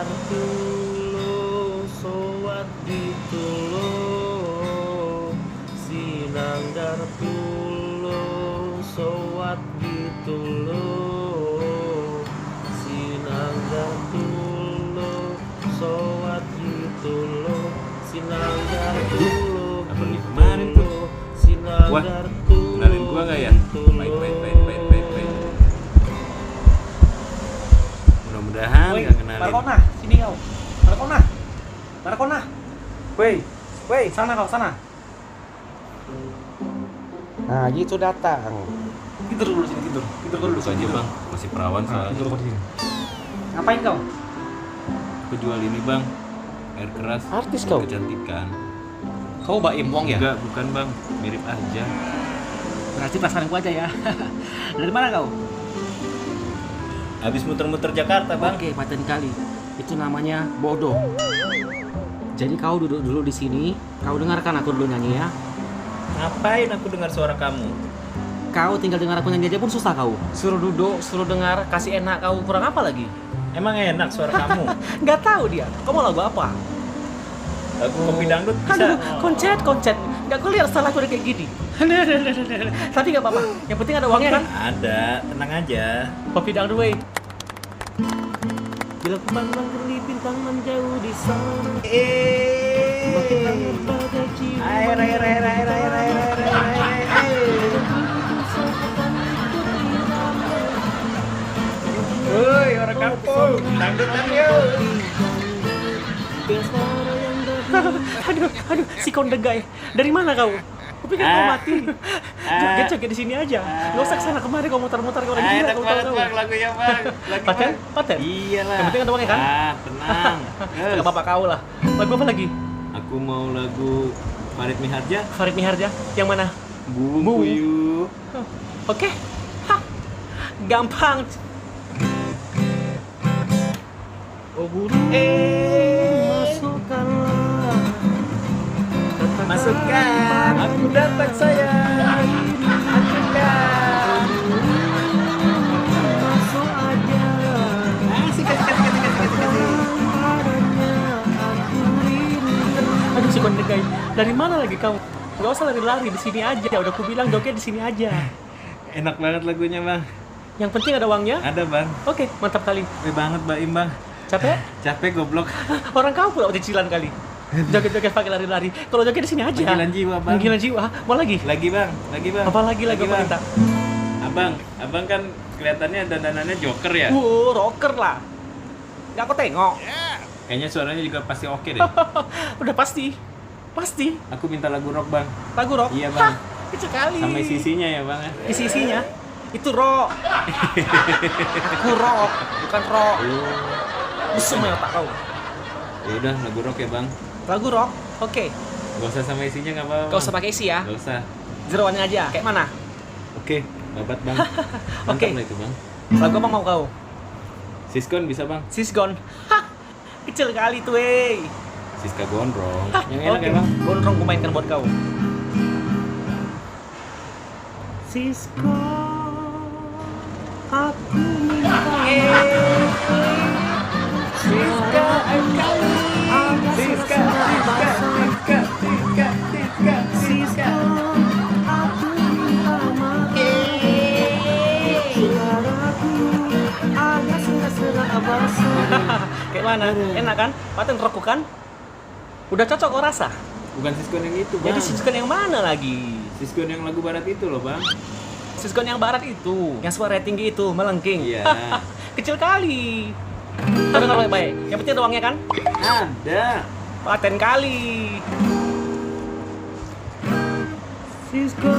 Sinanggar tulo sowat ditulo. Sinanggar tulo sowat ditulo. Sinanggar tulo sowat ditulo. Sinanggar tulo. Apa nih kemarin tuh? Sinanggar tulo. Kenalin gua nggak ya? Baik. Mudah-mudahan nggak kenalin. Markona, sini kau. Markona. Woi, sana kau, sana. Nah, gitu datang. Tidur dulu sini, tidur. Tidur dulu Itu aja bang, masih perawan soalnya. Tidur kau di sini. Ngapain kau? Aku jual ini bang, air keras. Artis kau? Kecantikan. Kau Baim Wong ya? Enggak, bukan bang, mirip aja. Berarti perasaan gua aja ya. Dari mana kau? Habis muter-muter Jakarta bang. Oke, paten kali. Itu namanya bodoh. Jadi kau duduk dulu di sini, kau dengarkan aku dulu nyanyi ya. Ngapain aku dengar suara kamu? Kau tinggal dengar aku nyanyi aja pun susah kau. Suruh duduk, suruh dengar, kasih enak kau, kurang apa lagi? Emang enak suara kamu? Nggak tahu dia. Kau mau lagu apa? Lagu kopi dangdut bisa? Aduh, koncet. Nggak kulihat salah aku udah kayak gini. Tapi nggak apa-apa. Yang penting ada uangnya kan? Ada, tenang aja. Kopi dangdut wey. Bila ku pandang kerli bintang menjauh di sana. Makin lama bagai jiwa. Air. Woi, orang kampung, dangdutan yuk. Aduh, si kondegai. Dari mana kau? Kupikir kau mati. Joget-joget di sini aja. Nggak usah kesana kemari kau muter-muter kau orang gila Enak kau banget tahu. bang, lagunya bang. Paten? Iyalah. Yang penting ada uangnya kan? Tenang. Gak apa-apa kau lah. Lagu apa lagi? Aku mau lagu Farid Miharja. Farid Miharja. Yang mana? Bung Bung. Puyuh. Oke. Hah. Gampang. Oh guru, Masukkan, aku datang sayang. Masukkan. masuk aja. Kasih. Aduh si kondegai. Dari mana lagi kau? Gak usah lari-lari di sini aja. Udah aku bilang joget di sini aja. Enak banget lagunya bang. Yang penting ada uangnya. Ada bang. Oke, mantap kali. Banget Baim bang. Capek? Capek goblok. Orang kau pula cicilan kali. Joget-joget pakai lari-lari. Kalau joget di sini aja. Panggilan jiwa bang. Panggilan jiwa. Mau lagi? Lagi bang. Apa lagi apa bang. minta? Abang kan kelihatannya dandanannya Joker ya. Rocker lah. Nggak aku tengok. Kayaknya suaranya juga pasti oke deh. Udah pasti. Aku minta lagu rock bang. Lagu rock? Iya bang. Hah, kecil kali. Sama isi-isinya ya bang. Isi-isinya? Itu rock. Aku rock, bukan rock. Busuk ya otak kau. Ya udah lagu rock ya bang. Lagu rock? Oke. Gak usah sama isinya nggak apa-apa. Gak usah pakai isi ya. Gak usah. Jeroannya aja. Kayak mana? Oke, babat bang. Mantap Oke. lah itu bang. Lagu apa mau kau? Siskon bisa bang. Sisgon. Hah, kecil kali tuh, wey. Siska Gondrong. Hah, Yang enak oke. ya bang. Gondrong ku mainkan buat kau. Sisko, aku minta Siska, Siska. Sisko, aku minta maaf. Suaraku agak serah-serah basah. Kayak mana? Enak kan? Paten rock kan? Udah cocok kau rasa? Bukan Siskon yang itu bang. Jadi Sisgon yang mana lagi? Siskon yang lagu barat itu loh bang. Sisgon yang barat itu, yang suara tinggi itu, melengking. Iya. Kecil kali. Tapi dengar baik-baik. Yang penting ada uangnya kan? Ada. Paten kali. Siskon.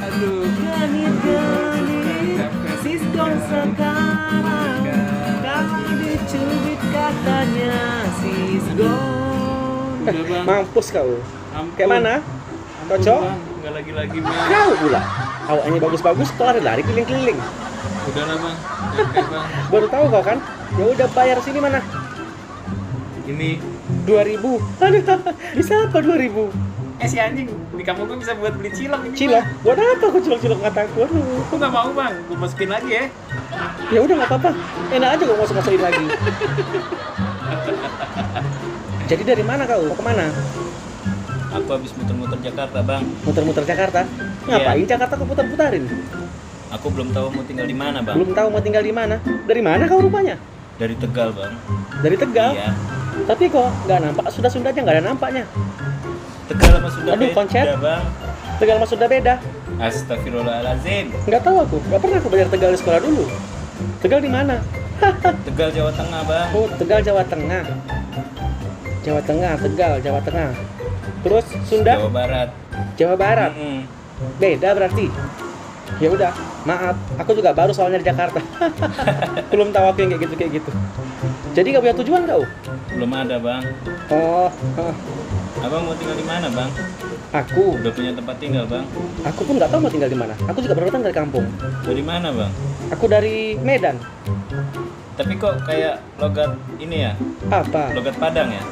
Aduh. Ganit, Siskon sekarang. Kau dicubit katanya Siskon. Udah bang. Mampus kau. Ampun. Kayak mana? Ampun, Cocok? Bang. Nggak lagi-lagi bang. Kau pula. Awalnya bagus-bagus, kau lari-lari keliling-keliling. Udah lah bang. Oke bang. Baru tahu kau kan? Ya udah bayar sini mana? Ini 2000. Aduh, bisa apa 2000? si anjing di kampung gue bisa buat beli cilok ini. Cilok? Buat apa aku cilok-cilok mataku? Aduh. Aku nggak mau bang, gue masukin lagi ya. Ya udah nggak apa-apa. Enak aja kok masuk-masukin lagi. Jadi dari mana kau? Mau kemana? Aku habis muter-muter Jakarta bang. Muter-muter Jakarta? Ngapain Jakarta kau putar-putarin? Aku belum tahu mau tinggal di mana bang. Belum tahu mau tinggal di mana? Dari mana kau rupanya? Dari Tegal bang. Dari Tegal? Iya. Tapi kok nggak nampak Sunda-Sundanya, nggak ada nampaknya. Tegal sama Sunda Aduh, beda konsep. bang. Tegal sama Sunda beda. Astagfirullahaladzim. Nggak tahu aku, nggak pernah aku belajar Tegal di sekolah dulu. Tegal di mana? Tegal Jawa Tengah bang. Oh, Tegal Jawa Tengah. Jawa Tengah, Tegal, Jawa Tengah. Terus Sunda? Jawa Barat. Jawa Barat. Mm-mm. Beda berarti. Ya udah, maaf. Aku juga baru soalnya di Jakarta. Belum tahu aku yang kayak gitu. Jadi nggak punya tujuan kau? Belum ada bang. Oh, Abang mau tinggal di mana bang? aku Udah punya tempat tinggal bang? pun nggak tahu mau tinggal di mana. Aku juga baru datang dari kampung. Dari mana bang? Aku dari Medan. Tapi kok kayak logat ini ya? Apa? Logat Padang ya?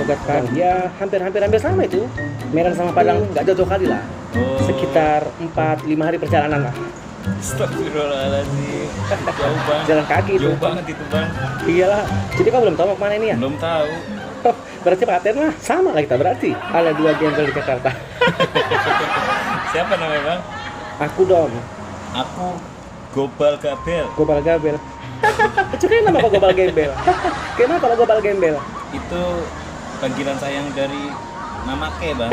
Logat Padang. Ya, hampir sama itu. Medan sama Padang nggak jauh kali lah. Oh. Sekitar 4-5 hari perjalanan lah. Astagfirullahaladzim. Jauh bang. Jalan kaki itu. Jauh banget itu bang. Iyalah. Jadi kau belum tahu mau kemana ini ya? Belum tahu. Oh, berarti paten lah. Sama lah kita berarti. Ada 2 gembel di Jakarta. Siapa namanya bang? Aku dong. Aku Gobal Gabel. Gobal Gabel. Itu kan nama kok Gobal Gembel. Kenapa kalau Gobal Gembel? Itu panggilan sayang dari Mama Ke bang.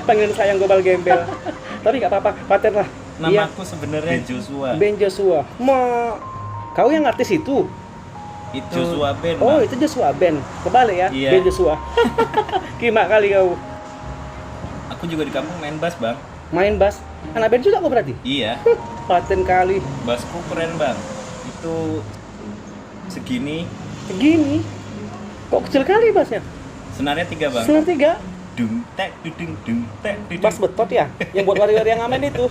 Panggilan sayang Gobal Gembel. Tapi nggak apa-apa, paten lah. Iya. Namaku sebenarnya Joshua. Ben Joshua. Kau yang artis itu? Itu Joshua Ben Oh, bang. itu Joshua Ben. Kebalik ya, Iya. Ben Joshua. Kima kali kau. Aku juga di kampung main bass bang. Main bass. Anak band juga kau berarti? Iya. Paten kali. Bassku keren bang. Itu segini. Segini. Kok kecil kali bassnya? Senarnya 3 bang. Senar 3. Dung tek dudung dung tek dudung. Bass betot ya? Yang buat wari-wari yang ngamen itu.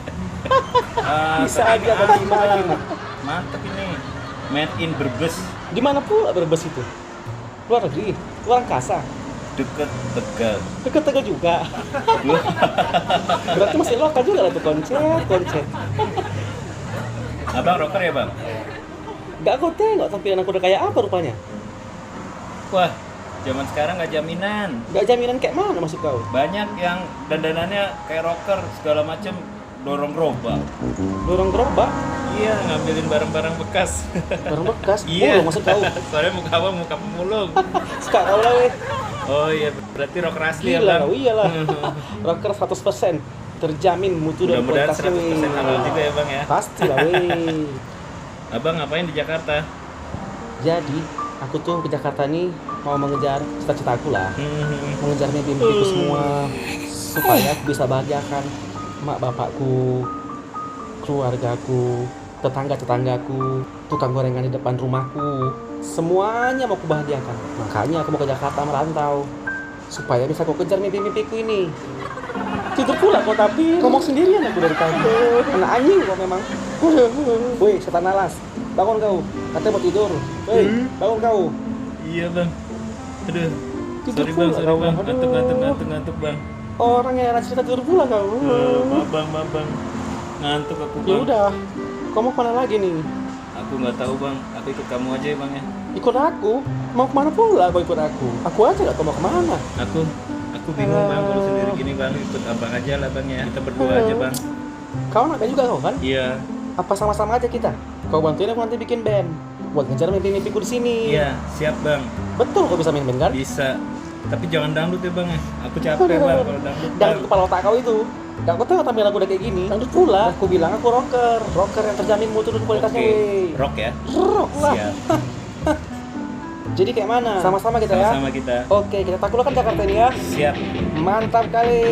Bisa tapi aja ini kalau aman, gimana Bang. gimana. Mantep ini. Made in Brebes. Di mana pula Brebes itu? Luar negeri, luar angkasa. Deket Tegal. Dekat Tegal juga. Berarti masih lokal juga lah tuh konser. Abang rocker ya bang? Gak kau tengok tampilan aku udah kayak apa rupanya? Wah, zaman sekarang nggak jaminan. Gak jaminan kayak mana maksud kau? Banyak yang dandanannya kayak rocker segala macem, dorong gerobak. Dorong gerobak, Iya, ngambilin barang-barang bekas. barang bekas. Iya. Oh, maksud kau? Soalnya muka abang muka pemulung. Suka kau lah weh. Oh iya, berarti rocker asli ya Gila bang? kau, iyalah. Rocker 100%. Terjamin mutu dan Mudah-mudahan kualitasnya 100% halal juga ya bang ya. Pasti lah weh. Abang ngapain di Jakarta? Jadi, aku tuh ke Jakarta nih mau mengejar cita-citaku lah. Hmm. Mengejar mimpi-mimpiku semua supaya aku bisa bahagiakan mak bapakku, keluargaku, tetangga-tetanggaku, tukang gorengan di depan rumahku. Semuanya mau aku bahagiakan. Makanya aku mau ke Jakarta merantau supaya bisa aku kejar mimpi-mimpiku ini. Tidur pula kok, tapi ngomong sendirian aku dari tadi. Anak anjing kok memang. Woi, setan alas, bangun kau. Katanya mau tidur. Hei, bangun kau. Iya bang. Aduh. Tidur Sorry bang, pula sorry kau. bang. Aduh. Ngantuk bang. Orang yang cerita tidur pula kau. Maaf bang. Ngantuk aku bang. Ya udah, kamu kemana lagi nih? Aku nggak tahu bang. Aku ikut kamu aja ya bang ya. Ikut aku? Mau kemana pula kau ikut aku? Aku aja gak tau mau kemana. Aku bingung bang kalau sendiri gini bang. Ikut abang aja lah bang ya. Kita berdua aja bang. Kau anak band juga kau kan? Iya. Apa sama-sama aja kita? Kau bantuin aku nanti bikin band buat ngejar mimpi-mimpiku di sini. Iya, siap bang. Betul kau bisa main band kan? Bisa. Tapi jangan dangdut ya bang ya. Aku capek bang kalau dangdut. Dan Bang. kepala otak kau itu. Gak kau tengok tampilan aku udah kayak gini. Dangdut pula. Aku bilang aku rocker yang terjamin mutu dan kualitasnya. Oke. Wey. Rock ya. Rock lah. Siap. Jadi kayak mana? Sama-sama kita ya. Sama-sama kita. Oke, kita taklukkan Jakarta ini ya. Siap. Mantap kali.